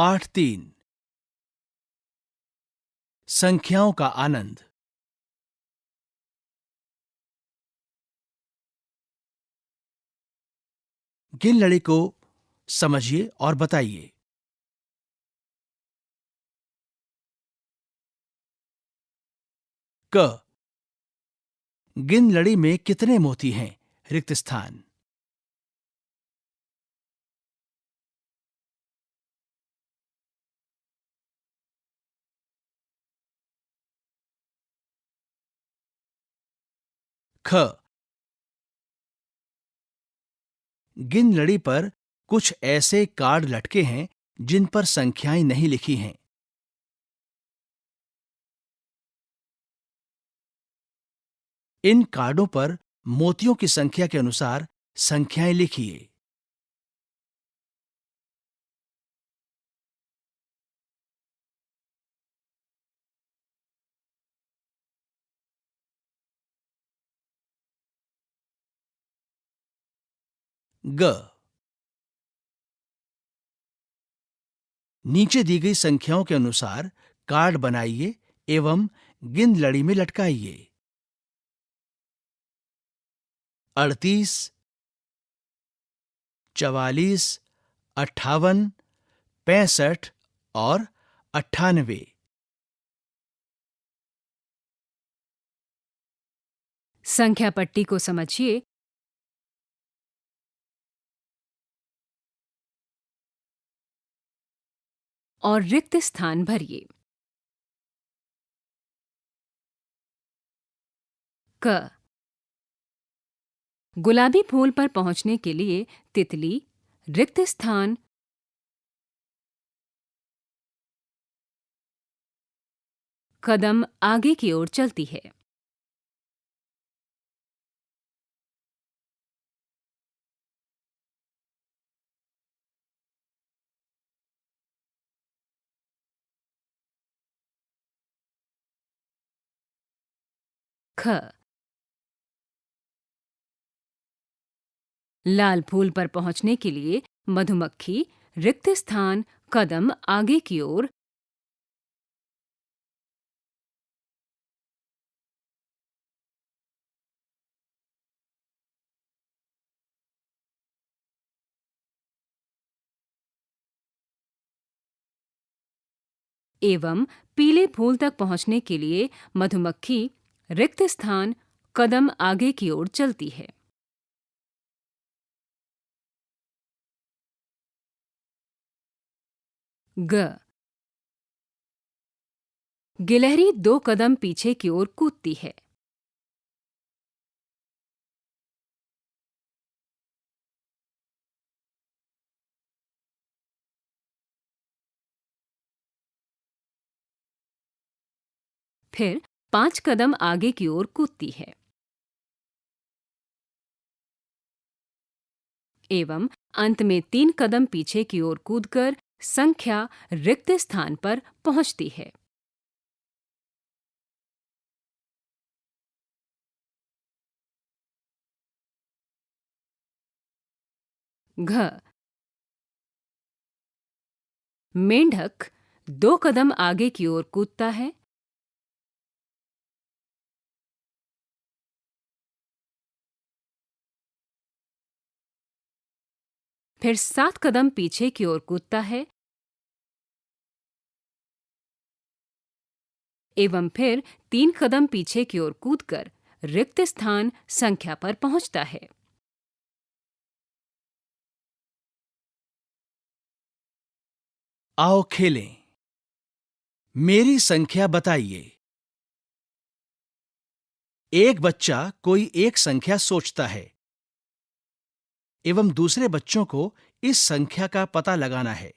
पाठ 3 संख्याओं का आनंद। गिन लड़ी को समझिए और बताइए। क गिन लड़ी में कितने मोती हैं? रिक्त स्थान। ख गिन लड़ी पर कुछ ऐसे कार्ड लटके हैं जिन पर संख्याएं नहीं लिखी हैं। इन कार्डों पर मोतियों की संख्या के अनुसार संख्याएं लिखिए। ग नीचे दी गई संख्याओं के अनुसार कार्ड बनाइए एवं गिन लड़ी में लटकाइए। 38, 44, 58, 65 और 98। संख्या पट्टी को समझिए और रिक्त स्थान भरिए। क गुलाबी फूल पर पहुंचने के लिए तितली रिक्त स्थान कदम आगे की ओर चलती है। ख लाल फूल पर पहुंचने के लिए मधुमक्खी रिक्त स्थान कदम आगे की ओर एवं पीले फूल तक पहुंचने के लिए मधुमक्खी रिक्त स्थान कदम आगे की ओर चलती है। ग गिलहरी 2 कदम पीछे की ओर कूदती है। फिर 5 कदम आगे की ओर कूदती है एवं अंत में 3 कदम पीछे की ओर कूदकर संख्या रिक्त स्थान पर पहुंचती है। घ मेंढक 2 कदम आगे की ओर कूदता है फिर 7 कदम पीछे की ओर कूदता है एवं फिर 3 कदम पीछे की ओर कूदकर रिक्त स्थान संख्या पर पहुंचता है। आओ खेलें। मेरी संख्या बताइए। एक बच्चा कोई एक संख्या सोचता है एवं दूसरे बच्चों को इस संख्या का पता लगाना है।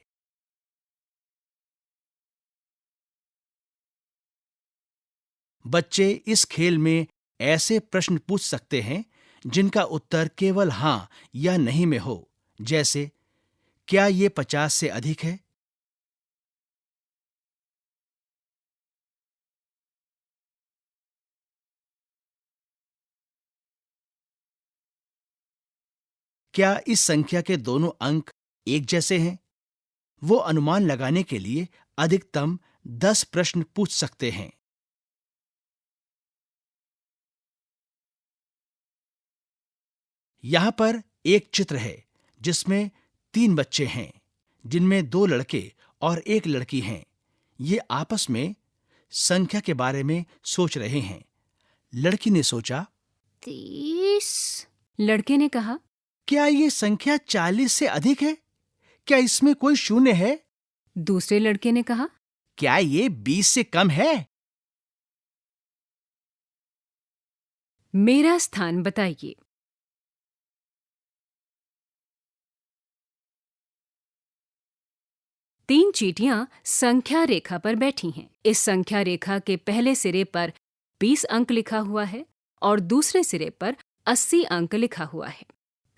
बच्चे इस खेल में ऐसे प्रश्न पूछ सकते हैं जिनका उत्तर केवल हां या नहीं में हो, जैसे क्या ये 50 से अधिक है? क्या इस संख्या के दोनों अंक एक जैसे हैं? वो अनुमान लगाने के लिए अधिकतम 10 प्रश्न पूछ सकते हैं। यहाँ पर एक चित्र है जिसमें 3 बच्चे हैं, जिनमें 2 लड़के और 1 लड़की हैं। ये आपस में संख्या के बारे में सोच रहे हैं। लड़की ने सोचा, 30। लड़के ने कहा, क्या ये संख्या 40 से अधिक है? क्या इसमें कोई शून्य है? दूसरे लड़के ने कहा, क्या ये 20 से कम है? मेरा स्थान बताइए। तीन चींटियां संख्या रेखा पर बैठी हैं। इस संख्या रेखा के पहले सिरे पर 20 अंक लिखा हुआ है और दूसरे सिरे पर 80 अंक लिखा हुआ है।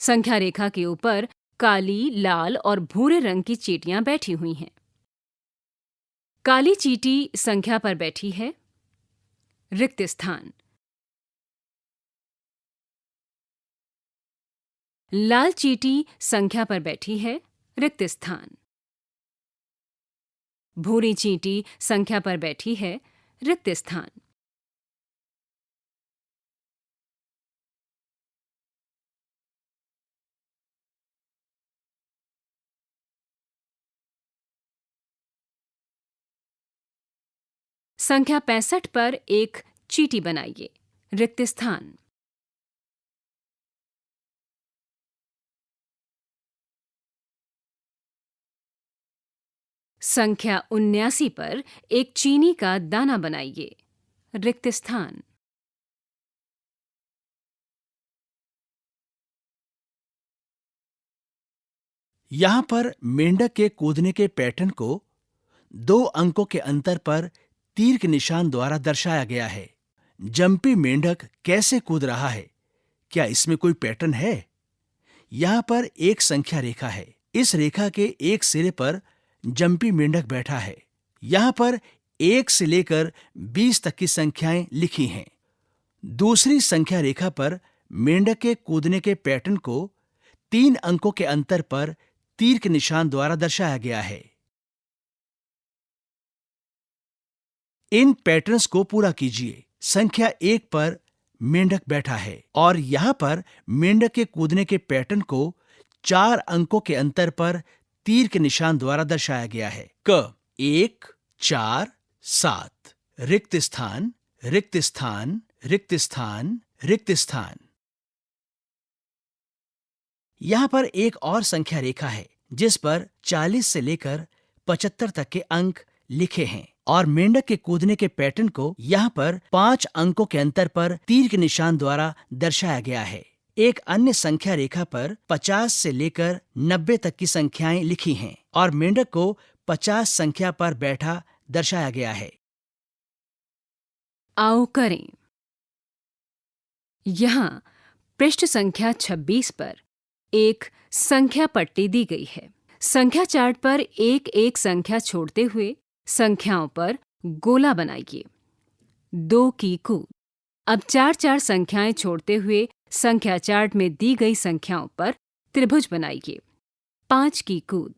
संख्या रेखा के ऊपर काली, लाल और भूरे रंग की चींटियां बैठी हुई हैं। काली चींटी संख्या पर बैठी है, रिक्त स्थान। लाल चींटी संख्या पर बैठी है, रिक्त स्थान। भूरी चींटी संख्या पर बैठी है, रिक्त स्थान। संख्या 65 पर एक चींटी बनाइए, रिक्त स्थान। संख्या 79 पर एक चीनी का दाना बनाइए, रिक्त स्थान। यहाँ पर मेंढक के कूदने के पैटर्न को 2 अंकों के अंतर पर तीर के निशान द्वारा दर्शाया गया है। जंपी मेंढक कैसे कूद रहा है? क्या इसमें कोई पैटर्न है? यहाँ पर एक संख्या रेखा है। इस रेखा के एक सिरे पर जंपी मेंढक बैठा है। यहाँ पर 1 से लेकर 20 तक की संख्याएं लिखी हैं। दूसरी संख्या रेखा पर मेंढक के कूदने के पैटर्न को 3 अंकों के अंतर पर तीर के निशान द्वारा दर्शाया गया है। इन पैटर्न्स को पूरा कीजिए। संख्या 1 पर मेंढक बैठा है और यहाँ पर मेंढक के कूदने के पैटर्न को 4 अंकों के अंतर पर तीर के निशान द्वारा दर्शाया गया है। क 1 4 7 रिक्त स्थान, रिक्त स्थान, रिक्त स्थान, रिक्त स्थान। यहाँ पर एक और संख्या रेखा है जिस पर 40 से लेकर 75 तक के अंक लिखे हैं और मेंढक के कूदने के पैटर्न को यहाँ पर 5 अंकों के अंतर पर तीर के निशान द्वारा दर्शाया गया है। एक अन्य संख्या रेखा पर 50 से लेकर 90 तक की संख्याएं लिखी हैं और मेंढक को 50 संख्या पर बैठा दर्शाया गया है। आओ करें। यहाँ पृष्ठ संख्या 26 पर एक संख्या पट्टी दी गई है। संख्या चार्ट पर एक एक संख्या छोड़ते हुए संख्याओं पर गोला बनाइए। 2 की कूद। अब 4-4 संख्याएं छोड़ते हुए संख्या चार्ट में दी गई संख्याओं पर त्रिभुज बनाइए। 5 की कूद।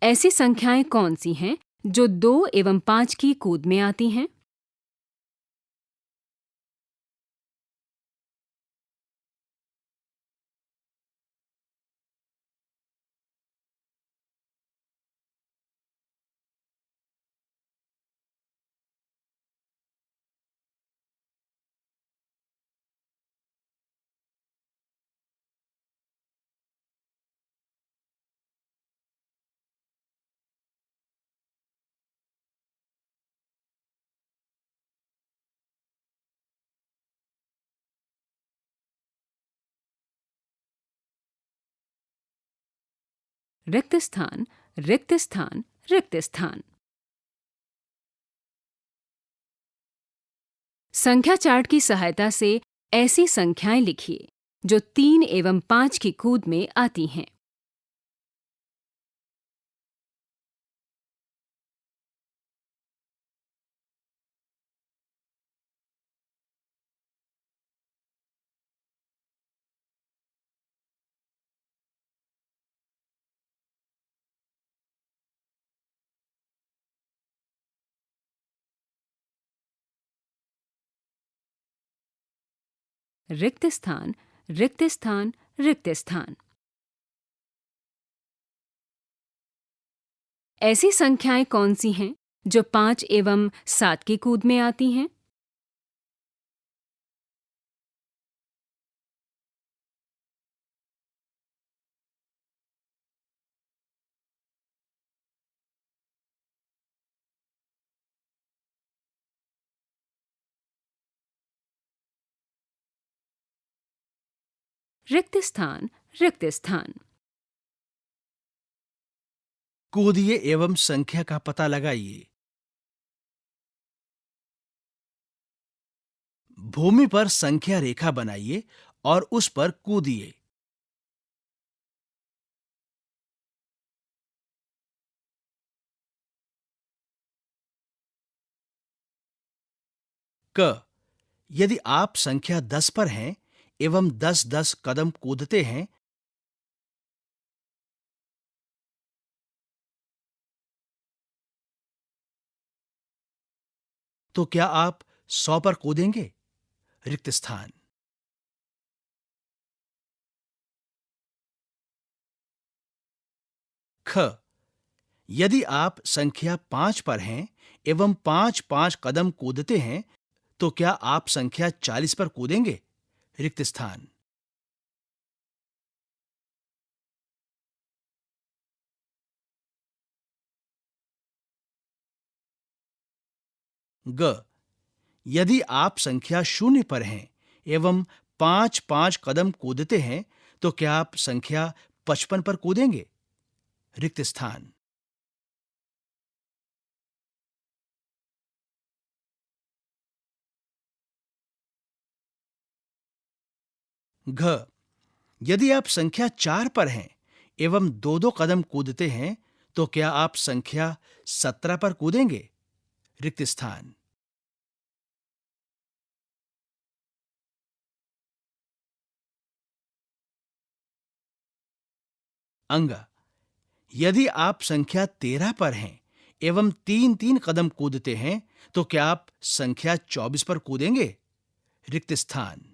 ऐसी संख्याएं कौन सी हैं जो 2 एवं 5 की कूद में आती हैं? रिक्त स्थान, रिक्त स्थान, रिक्त स्थान। संख्या चार्ट की सहायता से ऐसी संख्याएं लिखिए जो 3 एवं 5 की कूद में आती हैं। रिक्त स्थान, रिक्त स्थान, रिक्त स्थान। ऐसी संख्याएं कौन सी हैं जो 5 एवं 7 की कूद में आती हैं? रिक्त स्थान, रिक्त स्थान। कूदिए एवं संख्या का पता लगाइए। भूमि पर संख्या रेखा बनाइए और उस पर कूदिए। क, यदि आप संख्या 10 पर हैं एवं 10-10 कदम कूदते हैं तो क्या आप 100 पर कूदेंगे? रिक्त स्थान। ख, यदि आप संख्या 5 पर हैं एवं 5-5 कदम कूदते हैं तो क्या आप संख्या 40 पर कूदेंगे? रिक्त स्थान। ग, यदि आप संख्या 0 पर हैं एवं 5-5 कदम कूदते हैं तो क्या आप संख्या 55 पर कूदेंगे? रिक्त स्थान। घ, यदि आप संख्या 4 पर हैं एवं 2-2 कदम कूदते हैं तो क्या आप संख्या 17 पर कूदेंगे? रिक्त स्थान। अंग, यदि आप संख्या 13 पर हैं एवं 3-3 कदम कूदते हैं तो क्या आप संख्या 24 पर कूदेंगे? रिक्त स्थान।